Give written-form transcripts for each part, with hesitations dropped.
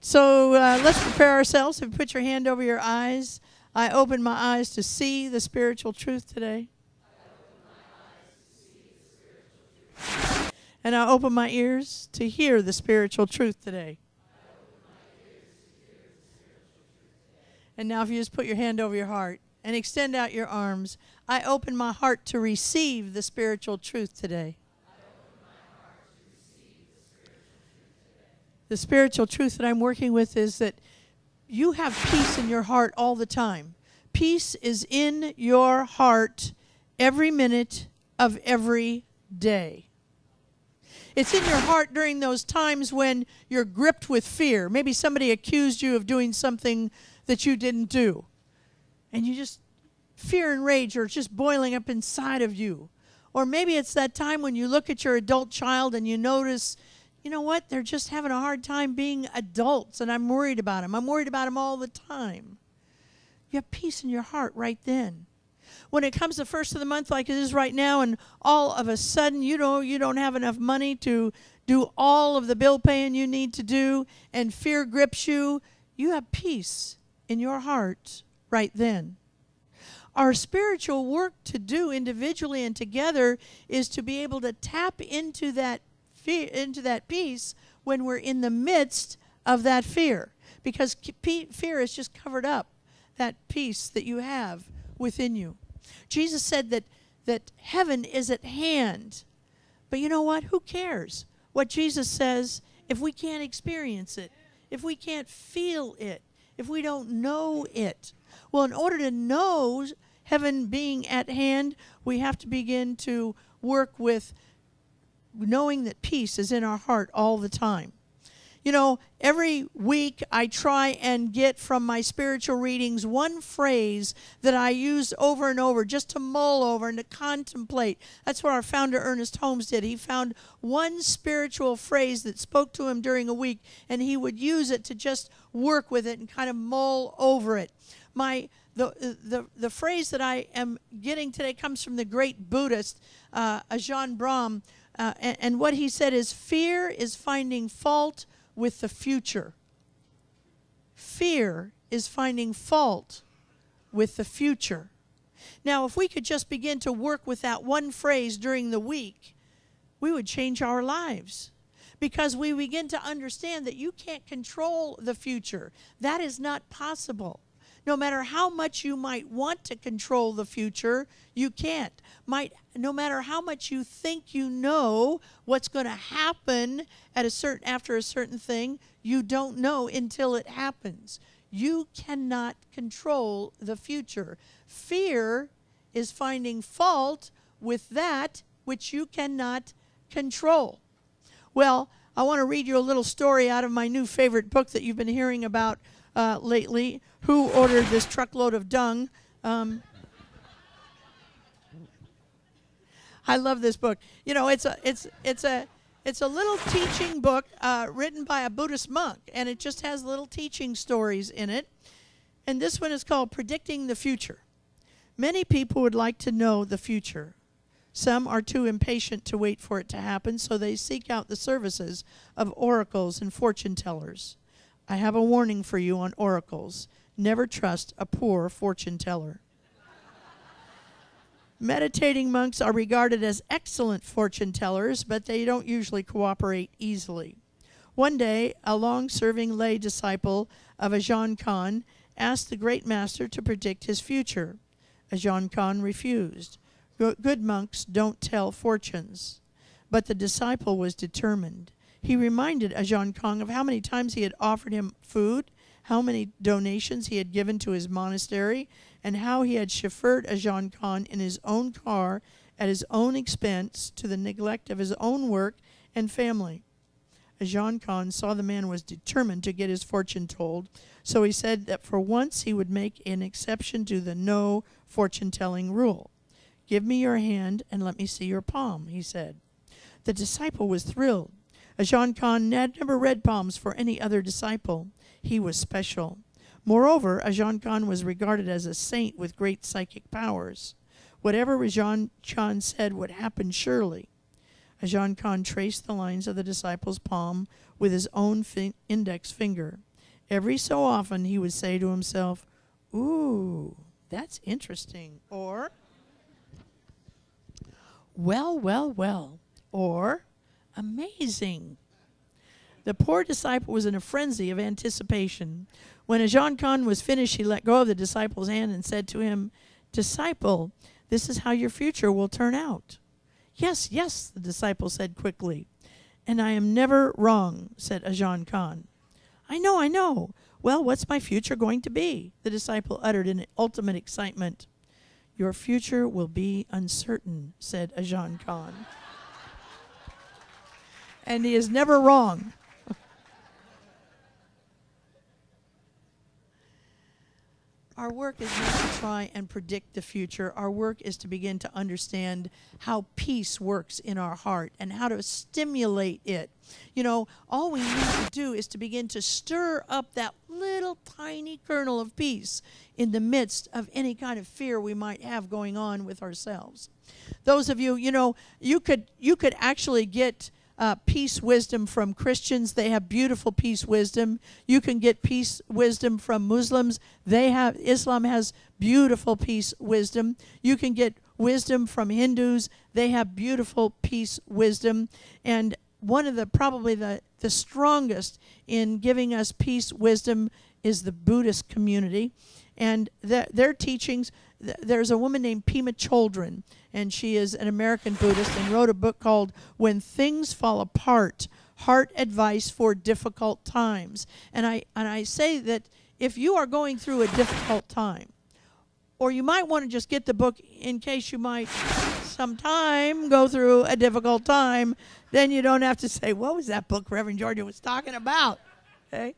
so let's prepare ourselves. If you put your hand over your eyes, I open my eyes to see the spiritual truth today. And I open my ears to hear the spiritual truth today. And now if you just put your hand over your heart and extend out your arms, I open my heart to receive the spiritual truth today. The spiritual truth that I'm working with is that you have peace in your heart all the time. Peace is in your heart every minute of every day. It's in your heart during those times when you're gripped with fear. Maybe somebody accused you of doing something that you didn't do. And you just, fear and rage are just boiling up inside of you. Or maybe it's that time when you look at your adult child and you notice, you know what, they're just having a hard time being adults and I'm worried about them. I'm worried about them all the time. You have peace in your heart right then. When it comes to first of the month like it is right now and all of a sudden you don't have enough money to do all of the bill paying you need to do and fear grips you, you have peace in your heart right then. Our spiritual work to do individually and together is to be able to tap into that fear, into that peace when we're in the midst of that fear. Because fear is just covered up that peace that you have within you. Jesus said that heaven is at hand. But you know what? Who cares what Jesus says if we can't experience it, if we can't feel it, if we don't know it? Well, in order to know heaven being at hand, we have to begin to work with knowing that peace is in our heart all the time. You know, every week I try and get from my spiritual readings one phrase that I use over and over just to mull over and to contemplate. That's what our founder Ernest Holmes did. He found one spiritual phrase that spoke to him during a week, and he would use it to just work with it and kind of mull over it. The phrase that I am getting today comes from the great Buddhist Ajahn Brahm, and what he said is, fear is finding fault with the future. Fear is finding fault with the future. Now, if we could just begin to work with that one phrase during the week, we would change our lives. Because we begin to understand that you can't control the future. That is not possible. No matter how much you might want to control the future, you can't. No matter how much you think you know what's going to happen after a certain thing, you don't know until it happens. You cannot control the future. Fear is finding fault with that which you cannot control. Well, I want to read you a little story out of my new favorite book that you've been hearing about lately. Who Ordered This Truckload of Dung? I love this book. You know, it's a little teaching book written by a Buddhist monk, and it just has little teaching stories in it. And this one is called Predicting the Future. Many people would like to know the future. Some are too impatient to wait for it to happen, so they seek out the services of oracles and fortune tellers. I have a warning for you on oracles. Never trust a poor fortune teller. Meditating monks are regarded as excellent fortune tellers, but they don't usually cooperate easily. One day, a long-serving lay disciple of Ajahn Khan asked the great master to predict his future. Ajahn Khan refused. Good monks don't tell fortunes. But the disciple was determined. He reminded Ajahn Khan of how many times he had offered him food, how many donations he had given to his monastery, and how he had chauffeured Ajahn Khan in his own car at his own expense to the neglect of his own work and family. Ajahn Khan saw the man was determined to get his fortune told, so he said that for once he would make an exception to the no fortune-telling rule. "Give me your hand and let me see your palm," he said. The disciple was thrilled. Ajahn Khan had never read palms for any other disciple. He was special. Moreover, Ajahn Khan was regarded as a saint with great psychic powers. Whatever Ajahn Khan said would happen surely. Ajahn Khan traced the lines of the disciple's palm with his own index finger. Every so often he would say to himself, "Ooh, that's interesting," or "Well, well, well," or "Amazing." The poor disciple was in a frenzy of anticipation. When Ajahn Khan was finished, he let go of the disciple's hand and said to him, "Disciple, this is how your future will turn out." "Yes, yes," the disciple said quickly. "And I am never wrong," said Ajahn Khan. I know. Well, what's my future going to be?" the disciple uttered in ultimate excitement. "Your future will be uncertain," said Ajahn Khan. And he is never wrong. Our work is not to try and predict the future. Our work is to begin to understand how peace works in our heart and how to stimulate it. You know, all we need to do is to begin to stir up that little tiny kernel of peace in the midst of any kind of fear we might have going on with ourselves. Those of you, you could actually get peace wisdom from Christians. They have beautiful peace wisdom. You can get peace wisdom from Muslims. Islam has beautiful peace wisdom. You can get wisdom from Hindus. They have beautiful peace wisdom. And one of probably the strongest in giving us peace wisdom is the Buddhist community. And their teachings, there's a woman named Pema Chodron, and she is an American Buddhist and wrote a book called When Things Fall Apart, Heart Advice for Difficult Times. And I say that if you are going through a difficult time, or you might want to just get the book in case you might sometime go through a difficult time, then you don't have to say, what was that book Reverend Georgia was talking about? Okay?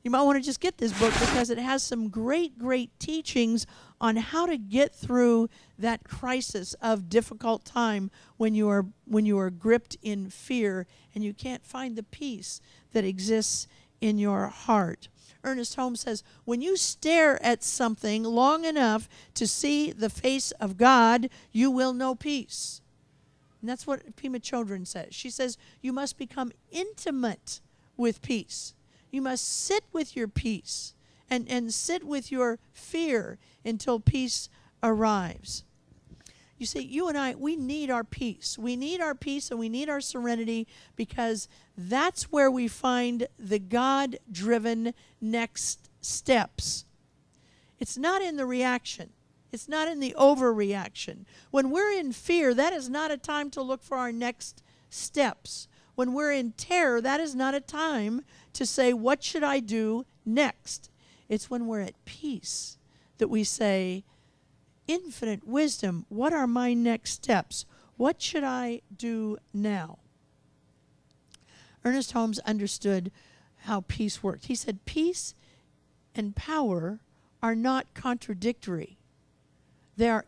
You might want to just get this book because it has some great, great teachings on how to get through that crisis of difficult time when you are gripped in fear and you can't find the peace that exists in your heart. Ernest Holmes says, when you stare at something long enough to see the face of God, you will know peace. And that's what Pema Chodron says. She says, you must become intimate with peace. You must sit with your peace and sit with your fear until peace arrives. You see, you and I, we need our peace. We need our peace and we need our serenity because that's where we find the God-driven next steps. It's not in the reaction. It's not in the overreaction. When we're in fear, that is not a time to look for our next steps. When we're in terror, that is not a time to say, what should I do next? It's when we're at peace that we say, infinite wisdom, what are my next steps? What should I do now? Ernest Holmes understood how peace worked. He said, peace and power are not contradictory. They are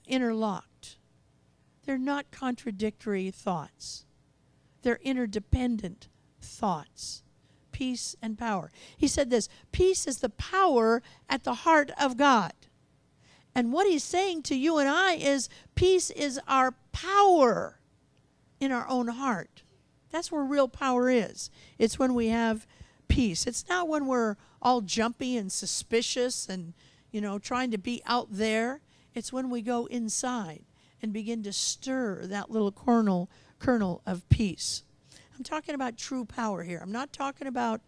interlocked. They're not contradictory thoughts. They're interdependent thoughts. Peace and power. He said this, peace is the power at the heart of God. And what he's saying to you and I is peace is our power in our own heart. That's where real power is. It's when we have peace. It's not when we're all jumpy and suspicious and, trying to be out there. It's when we go inside and begin to stir that little kernel of peace. I'm talking about true power here. I'm not talking about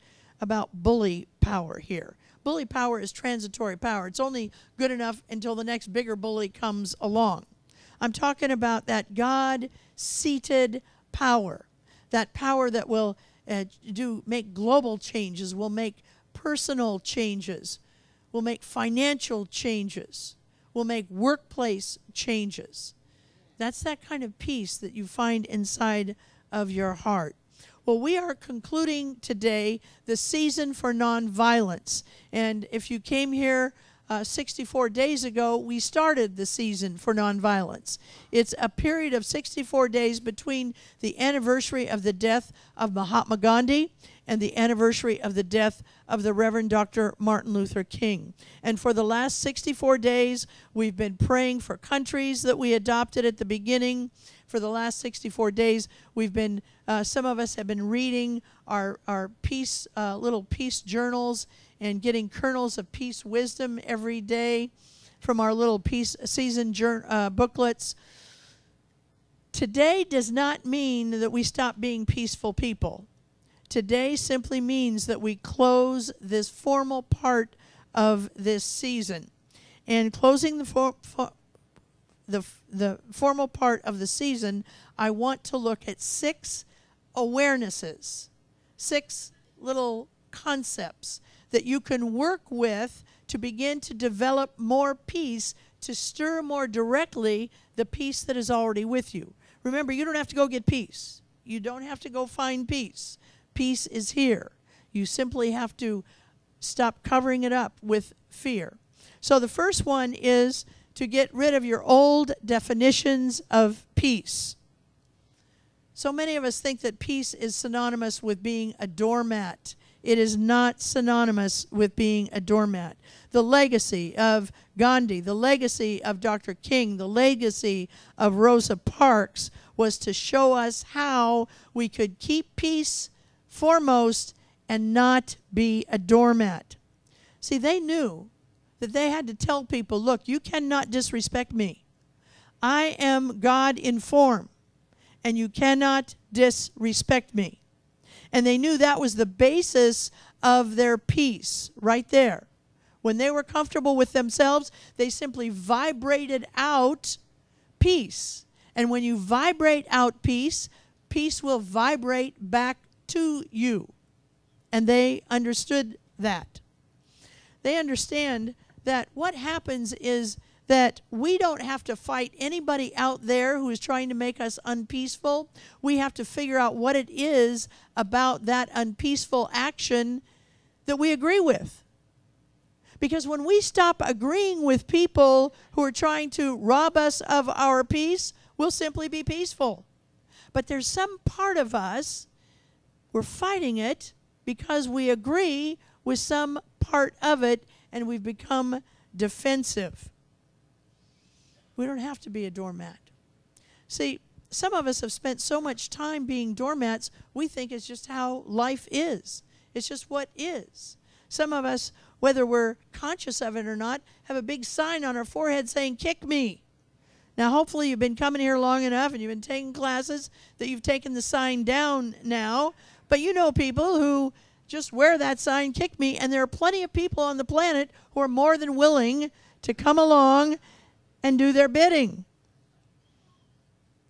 bully power here. Bully power is transitory power. It's only good enough until the next bigger bully comes along. I'm talking about that God-seated power, that power that will make global changes, will make personal changes, will make financial changes, will make workplace changes. That's that kind of peace that you find inside of your heart. Well, we are concluding today the season for nonviolence. And if you came here 64 days ago, we started the season for nonviolence. It's a period of 64 days between the anniversary of the death of Mahatma Gandhi and the anniversary of the death of the Reverend Dr. Martin Luther King. And for the last 64 days, we've been praying for countries that we adopted at the beginning. For the last 64 days, we've been, some of us have been reading our peace, little peace journals and getting kernels of peace wisdom every day from our little peace season booklets. Today does not mean that we stop being peaceful people. Today simply means that we close this formal part of this season. And closing the formal part of the season, I want to look at 6 awarenesses, 6 little concepts that you can work with to begin to develop more peace, to stir more directly the peace that is already with you. Remember, you don't have to go get peace. You don't have to go find peace. Peace is here. You simply have to stop covering it up with fear. So the first one is to get rid of your old definitions of peace. So many of us think that peace is synonymous with being a doormat. It is not synonymous with being a doormat. The legacy of Gandhi, the legacy of Dr. King, the legacy of Rosa Parks was to show us how we could keep peace foremost and not be a doormat. See, they knew that they had to tell people, look, you cannot disrespect me. I am God in form, and you cannot disrespect me. And they knew that was the basis of their peace right there. When they were comfortable with themselves, they simply vibrated out peace. And when you vibrate out peace, peace will vibrate back to you. And they understood that. They understand that what happens is that we don't have to fight anybody out there who is trying to make us unpeaceful. We have to figure out what it is about that unpeaceful action that we agree with. Because when we stop agreeing with people who are trying to rob us of our peace, we'll simply be peaceful. But there's some part of us, we're fighting it because we agree with some part of it and we've become defensive. We don't have to be a doormat. See, some of us have spent so much time being doormats, we think it's just how life is. It's just what is. Some of us, whether we're conscious of it or not, have a big sign on our forehead saying, "Kick me." Now, hopefully you've been coming here long enough and you've been taking classes that you've taken the sign down now. But you know people who just wear that sign, "Kick me," and there are plenty of people on the planet who are more than willing to come along and do their bidding.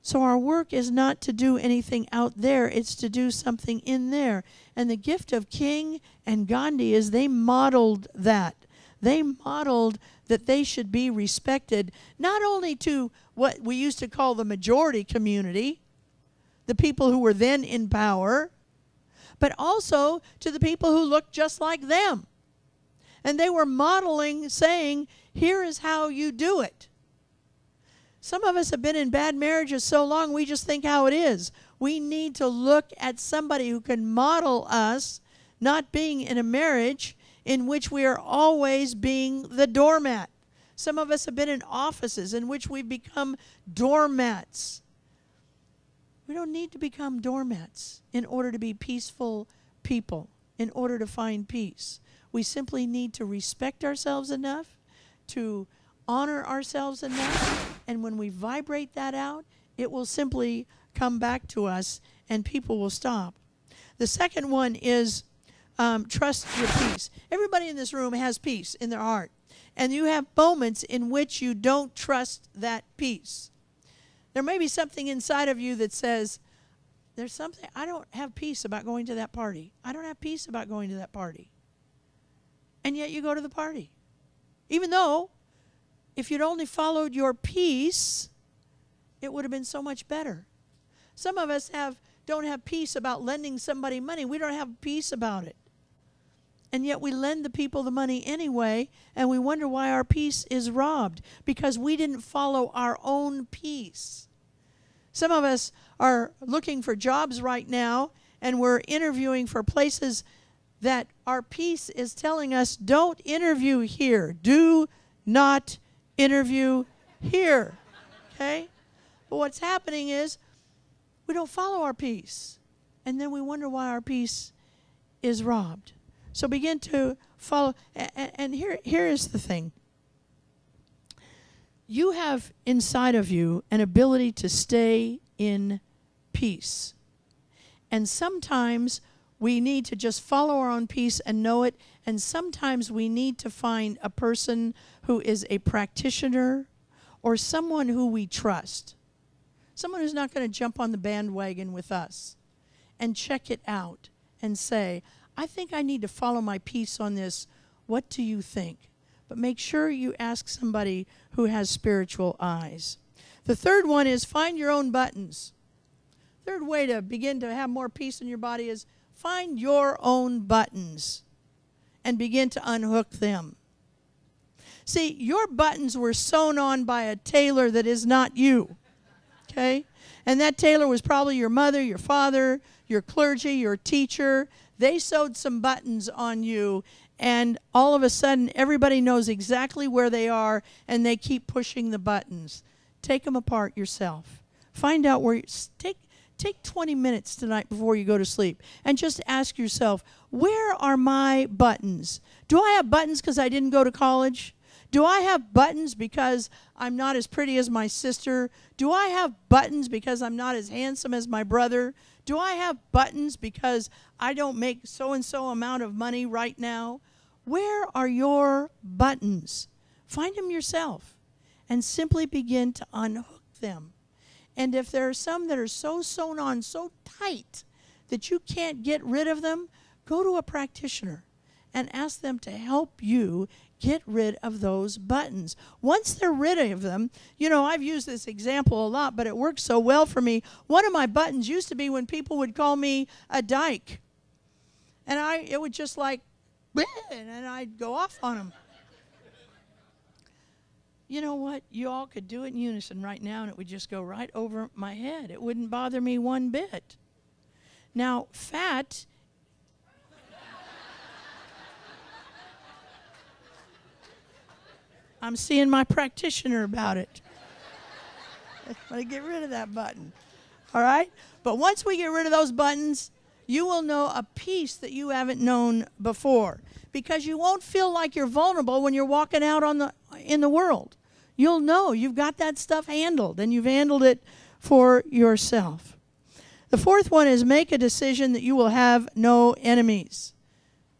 So our work is not to do anything out there, it's to do something in there. And the gift of King and Gandhi is they modeled that. They modeled that they should be respected, not only to what we used to call the majority community, the people who were then in power, but also to the people who looked just like them. And they were modeling, saying, here is how you do it. Some of us have been in bad marriages so long we just think how it is. We need to look at somebody who can model us not being in a marriage in which we are always being the doormat. Some of us have been in offices in which we've become doormats. We don't need to become doormats in order to be peaceful people, in order to find peace. We simply need to respect ourselves enough, to honor ourselves enough, and when we vibrate that out, it will simply come back to us and people will stop. The second one is trust your peace. Everybody in this room has peace in their heart, and you have moments in which you don't trust that peace. There may be something inside of you that says, there's something, I don't have peace about going to that party. I don't have peace about going to that party. And yet you go to the party. Even though, if you'd only followed your peace, it would have been so much better. Some of us don't have peace about lending somebody money. We don't have peace about it. And yet we lend the people the money anyway, and we wonder why our peace is robbed, because we didn't follow our own peace. Some of us are looking for jobs right now, and we're interviewing for places that our peace is telling us, don't interview here. Do not interview here. Okay? But what's happening is we don't follow our peace, and then we wonder why our peace is robbed. So begin to follow. And here is the thing. You have inside of you an ability to stay in peace. And sometimes we need to just follow our own peace and know it. And sometimes we need to find a person who is a practitioner or someone who we trust. Someone who's not going to jump on the bandwagon with us and check it out and say, I think I need to follow my peace on this. What do you think? But make sure you ask somebody who has spiritual eyes. The third one is find your own buttons. Third way to begin to have more peace in your body is find your own buttons and begin to unhook them. See, your buttons were sewn on by a tailor that is not you. Okay? And that tailor was probably your mother, your father, your clergy, your teacher. They sewed some buttons on you, and all of a sudden, everybody knows exactly where they are, and they keep pushing the buttons. Take them apart yourself. Find out where. Take 20 minutes tonight before you go to sleep, and just ask yourself, where are my buttons? Do I have buttons because I didn't go to college? Do I have buttons because I'm not as pretty as my sister? Do I have buttons because I'm not as handsome as my brother? Do I have buttons because I don't make so-and-so amount of money right now? Where are your buttons? Find them yourself and simply begin to unhook them. And if there are some that are so sewn on so tight that you can't get rid of them, go to a practitioner and ask them to help you get rid of those buttons. Once they're rid of them, you know, I've used this example a lot, but it works so well for me. One of my buttons used to be when people would call me a dyke. And it would just like, and I'd go off on them. You know what? You all could do it in unison right now, and it would just go right over my head. It wouldn't bother me one bit. Now, fat... I'm seeing my practitioner about it. I'm going to get rid of that button. All right? But once we get rid of those buttons, you will know a peace that you haven't known before, because you won't feel like you're vulnerable when you're walking out in the world. You'll know you've got that stuff handled, and you've handled it for yourself. The fourth one is make a decision that you will have no enemies.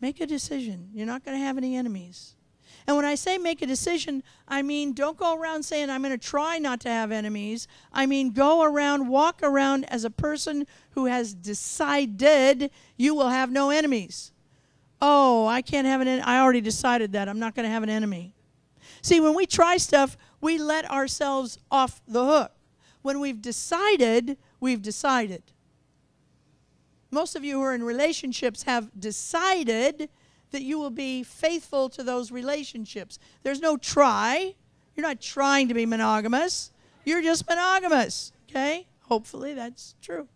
Make a decision. You're not going to have any enemies. And when I say make a decision, I mean don't go around saying I'm going to try not to have enemies. I mean walk around as a person who has decided you will have no enemies. Oh, I can't have an enemy. I already decided that. I'm not going to have an enemy. See, when we try stuff, we let ourselves off the hook. When we've decided, we've decided. Most of you who are in relationships have decided that you will be faithful to those relationships. There's no try. You're not trying to be monogamous. You're just monogamous, okay? Hopefully that's true.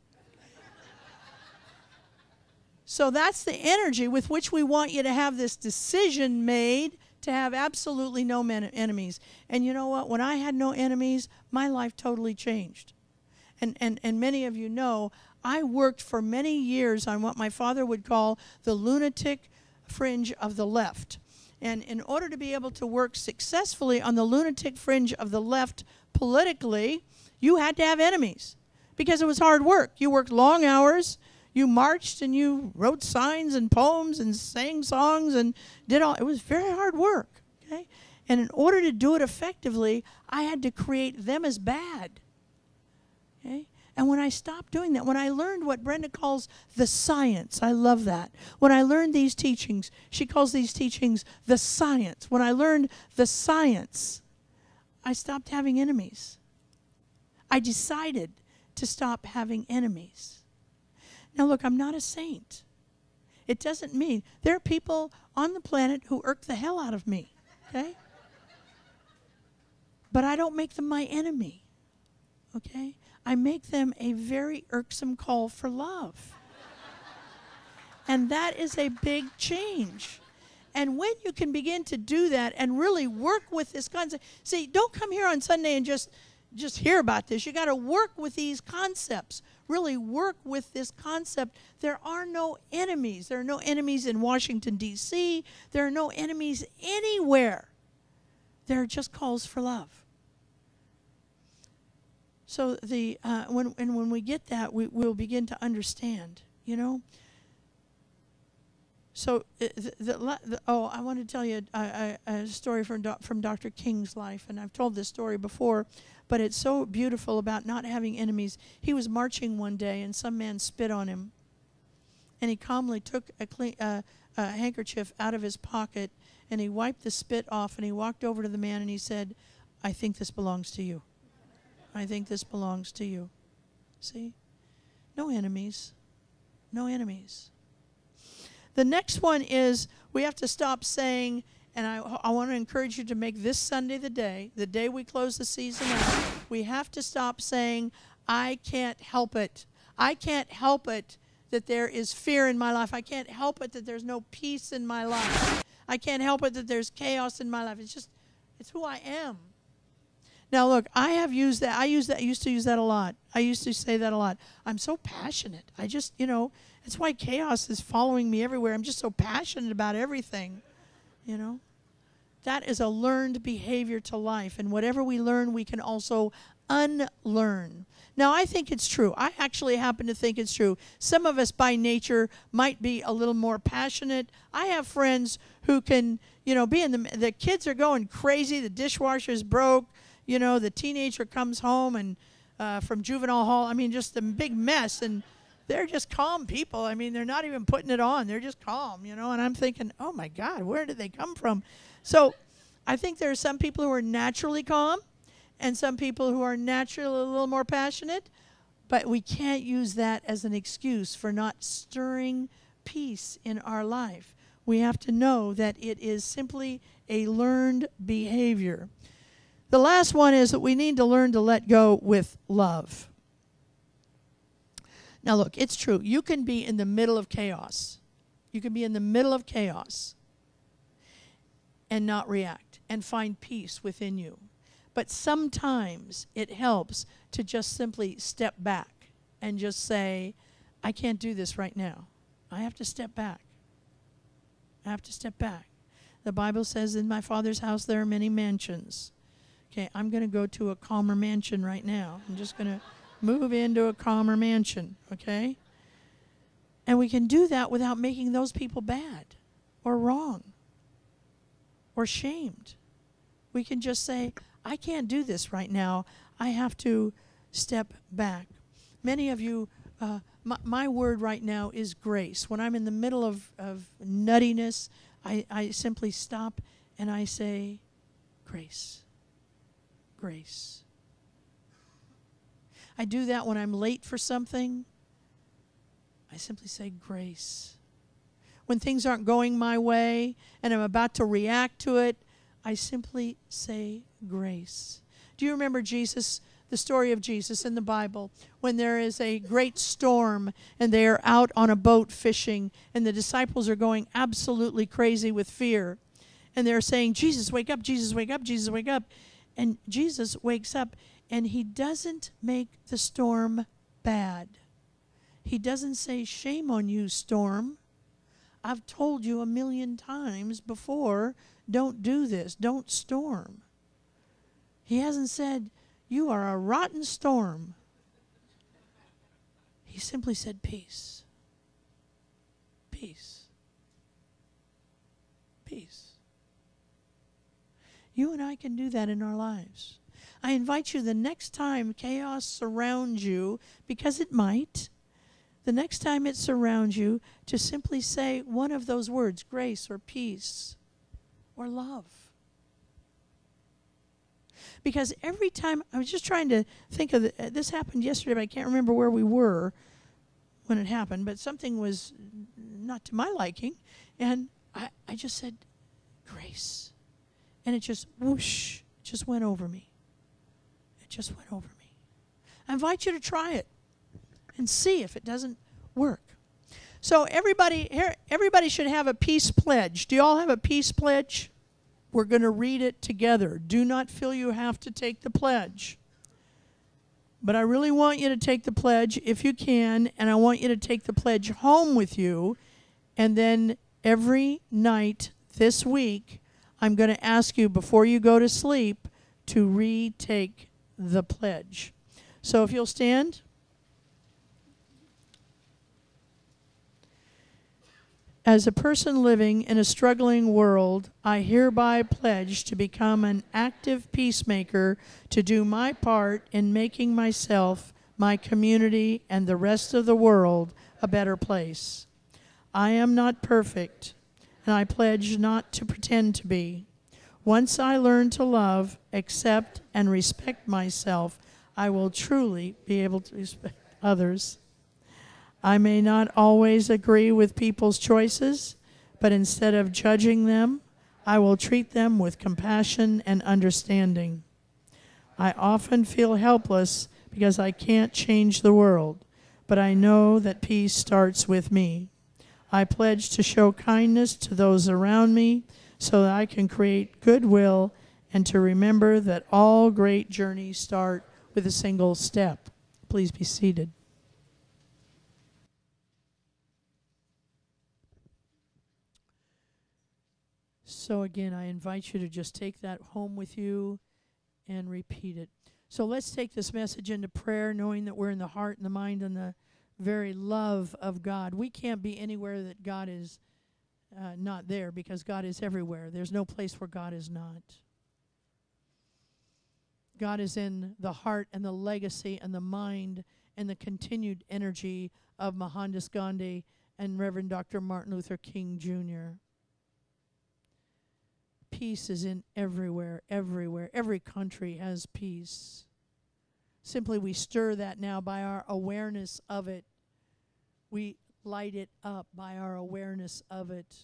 So that's the energy with which we want you to have this decision made to have absolutely no enemies. And you know what? When I had no enemies, my life totally changed. And many of you know, I worked for many years on what my father would call the lunatic fringe of the left. And in order to be able to work successfully on the lunatic fringe of the left politically, you had to have enemies because it was hard work. You worked long hours, you marched and you wrote signs and poems and sang songs and did all. It was very hard work, okay? And in order to do it effectively, I had to create them as bad, okay? And when I stopped doing that, when I learned what Brenda calls the science, I love that. When I learned these teachings, she calls these teachings the science. When I learned the science, I stopped having enemies. I decided to stop having enemies. Now look, I'm not a saint. It doesn't mean there are people on the planet who irk the hell out of me, okay? But I don't make them my enemy, okay? I make them a very irksome call for love. And that is a big change. And when you can begin to do that and really work with this concept, see, don't come here on Sunday and just hear about this. You got to work with these concepts. Really work with this concept. There are no enemies. There are no enemies in Washington, D.C. There are no enemies anywhere. There are just calls for love. So when we get that, we'll begin to understand, you know. So, I want to tell you a story from Dr. King's life, and I've told this story before, but it's so beautiful about not having enemies. He was marching one day, and some man spit on him, and he calmly took a handkerchief out of his pocket, and he wiped the spit off, and he walked over to the man, and he said, "I think this belongs to you. I think this belongs to you." See? No enemies. No enemies. The next one is we have to stop saying, and I want to encourage you to make this Sunday the day we close the season out, we have to stop saying, "I can't help it. I can't help it that there is fear in my life. I can't help it that there's no peace in my life. I can't help it that there's chaos in my life. It's who I am." Now, look, I used to use that a lot. I used to say that a lot. I'm so passionate. That's why chaos is following me everywhere. I'm just so passionate about everything, you know. That is a learned behavior to life. And whatever we learn, we can also unlearn. Now, I think it's true. I actually happen to think it's true. Some of us by nature might be a little more passionate. I have friends who can, be in the kids are going crazy. The dishwasher's broke. The teenager comes home and from juvenile hall. Just a big mess. And they're just calm people. They're not even putting it on. They're just calm, and I'm thinking, oh, my God, where did they come from? So I think there are some people who are naturally calm and some people who are naturally a little more passionate, but we can't use that as an excuse for not stirring peace in our life. We have to know that it is simply a learned behavior. The last one is that we need to learn to let go with love. Now, look, it's true. You can be in the middle of chaos. You can be in the middle of chaos and not react and find peace within you. But sometimes it helps to just simply step back and just say, I can't do this right now. I have to step back. I have to step back. The Bible says, in my Father's house there are many mansions. Okay, I'm going to go to a calmer mansion right now. I'm just going to move into a calmer mansion, okay? And we can do that without making those people bad or wrong or shamed. We can just say, I can't do this right now. I have to step back. Many of you, my word right now is grace. When I'm in the middle of nuttiness, I simply stop and I say, grace. Grace. I do that when I'm late for something. I simply say grace. When things aren't going my way and I'm about to react to it, I simply say grace. Do you remember Jesus, the story of Jesus in the Bible, when there is a great storm and they are out on a boat fishing and the disciples are going absolutely crazy with fear and they're saying, Jesus, wake up, Jesus, wake up, Jesus, wake up. And Jesus wakes up and he doesn't make the storm bad. He doesn't say, shame on you, storm. I've told you 1,000,000 times before, don't do this, don't storm. He hasn't said, you are a rotten storm. He simply said, peace. Peace. Peace. You and I can do that in our lives. I invite you the next time chaos surrounds you, because it might, the next time it surrounds you, to simply say one of those words, grace or peace or love. Because every time, I was just trying to think of, this happened yesterday, but I can't remember where we were when it happened, but something was not to my liking. And I just said, grace. And it just whoosh, just went over me. It just went over me. I invite you to try it and see if it doesn't work. So everybody should have a peace pledge. Do you all have a peace pledge? We're going to read it together. Do not feel you have to take the pledge. But I really want you to take the pledge if you can, and I want you to take the pledge home with you. And then every night this week, I'm going to ask you before you go to sleep to retake the pledge. So if you'll stand. As a person living in a struggling world, I hereby pledge to become an active peacemaker, to do my part in making myself, my community, and the rest of the world a better place. I am not perfect, and I pledge not to pretend to be. Once I learn to love, accept, and respect myself, I will truly be able to respect others. I may not always agree with people's choices, but instead of judging them, I will treat them with compassion and understanding. I often feel helpless because I can't change the world, but I know that peace starts with me. I pledge to show kindness to those around me so that I can create goodwill, and to remember that all great journeys start with a single step. Please be seated. So again, I invite you to just take that home with you and repeat it. So let's take this message into prayer, knowing that we're in the heart and the mind and the very love of God. We can't be anywhere that God is not there, because God is everywhere. There's no place where God is not. God is in the heart and the legacy and the mind and the continued energy of Mohandas Gandhi and Reverend Dr. Martin Luther King Jr. Peace is in everywhere, everywhere. Every country has peace. Simply we stir that now by our awareness of it. We light it up by our awareness of it.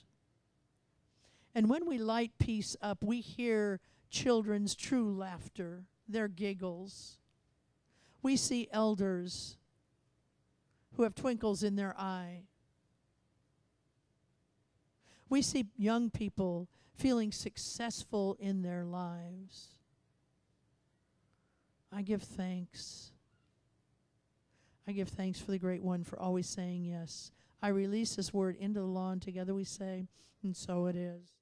And when we light peace up, we hear children's true laughter, their giggles. We see elders who have twinkles in their eye. We see young people feeling successful in their lives. I give thanks. I give thanks for the Great One for always saying yes. I release this word into the law, and together we say, and so it is.